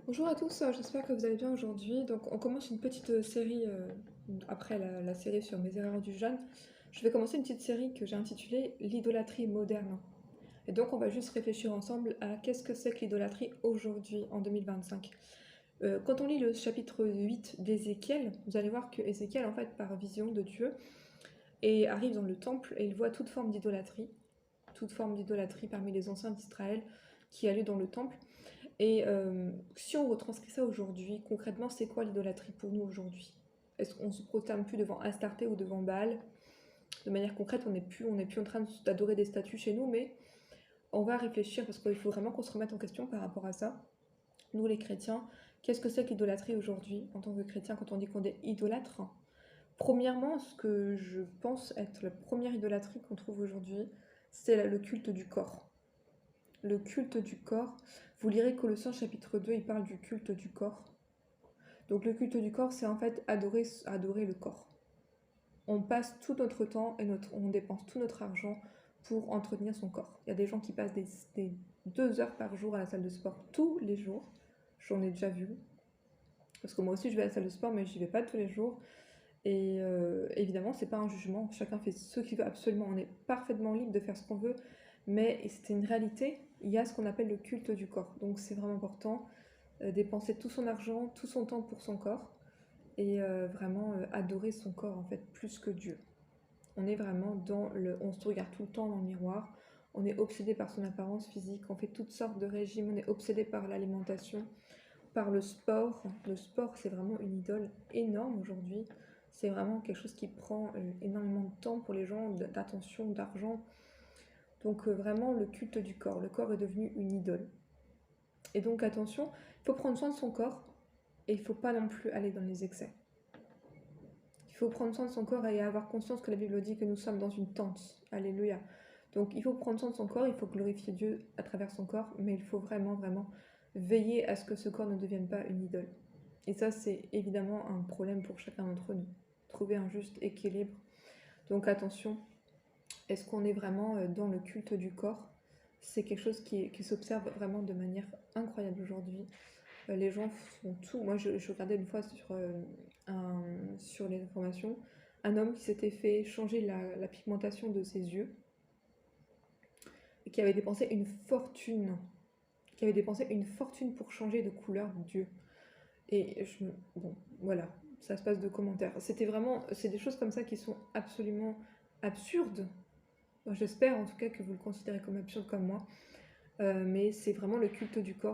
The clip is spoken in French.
Bonjour à tous, j'espère que vous allez bien aujourd'hui. Donc, on commence une petite série après la série sur mes erreurs du jeune. Je vais commencer une petite série que j'ai intitulée L'idolâtrie moderne. Et donc, on va juste réfléchir ensemble à qu'est-ce que c'est que l'idolâtrie aujourd'hui, en 2025. Quand on lit le chapitre 8 d'Ézéchiel, vous allez voir que Ézéchiel, en fait, par vision de Dieu, et arrive dans le temple et il voit toute forme d'idolâtrie parmi les anciens d'Israël qui allaient dans le temple. Et si on retranscrit ça aujourd'hui, concrètement, c'est quoi l'idolâtrie pour nous aujourd'hui? Est-ce qu'on se prosterne plus devant Astarté ou devant Baal? De manière concrète, on n'est plus en train d'adorer des statues chez nous, mais on va réfléchir parce qu'il faut vraiment qu'on se remette en question par rapport à ça. Nous, les chrétiens, qu'est-ce que c'est que l'idolâtrie aujourd'hui en tant que chrétien quand on dit qu'on est idolâtre? Premièrement, ce que je pense être la première idolâtrie qu'on trouve aujourd'hui, c'est le culte du corps. Le culte du corps. Vous lirez Colossiens chapitre 2, il parle du culte du corps. Donc le culte du corps, c'est en fait adorer le corps. On passe tout notre temps et on dépense tout notre argent pour entretenir son corps. Il y a des gens qui passent des 2 heures par jour à la salle de sport tous les jours. J'en ai déjà vu. Parce que moi aussi je vais à la salle de sport, mais j'y vais pas tous les jours. Et évidemment, c'est pas un jugement. Chacun fait ce qu'il veut absolument. On est parfaitement libre de faire ce qu'on veut. Mais c'est une réalité. Il y a ce qu'on appelle le culte du corps. Donc c'est vraiment important. Dépenser tout son argent, tout son temps pour son corps et vraiment adorer son corps en fait plus que Dieu. On est vraiment on se regarde tout le temps dans le miroir, on est obsédé par son apparence physique, on fait toutes sortes de régimes, on est obsédé par l'alimentation, par le sport. Le sport c'est vraiment une idole énorme aujourd'hui, c'est vraiment quelque chose qui prend énormément de temps pour les gens, d'attention, d'argent. Donc vraiment le culte du corps, le corps est devenu une idole. Et donc attention, il faut prendre soin de son corps et il ne faut pas non plus aller dans les excès. Il faut prendre soin de son corps et avoir conscience que la Bible dit que nous sommes dans une tente. Alléluia. Donc il faut prendre soin de son corps, il faut glorifier Dieu à travers son corps, mais il faut vraiment, vraiment veiller à ce que ce corps ne devienne pas une idole. Et ça, c'est évidemment un problème pour chacun d'entre nous. Trouver un juste équilibre. Donc attention, est-ce qu'on est vraiment dans le culte du corps? C'est quelque chose qui s'observe vraiment de manière incroyable aujourd'hui. Les gens font tout. Moi, je regardais une fois sur les informations un homme qui s'était fait changer la pigmentation de ses yeux et qui avait dépensé une fortune. Qui avait dépensé une fortune pour changer de couleur d'yeux. Bon, voilà, ça se passe de commentaires. C'est des choses comme ça qui sont absolument absurdes. J'espère en tout cas que vous le considérez comme absurde comme moi. Mais c'est vraiment le culte du corps.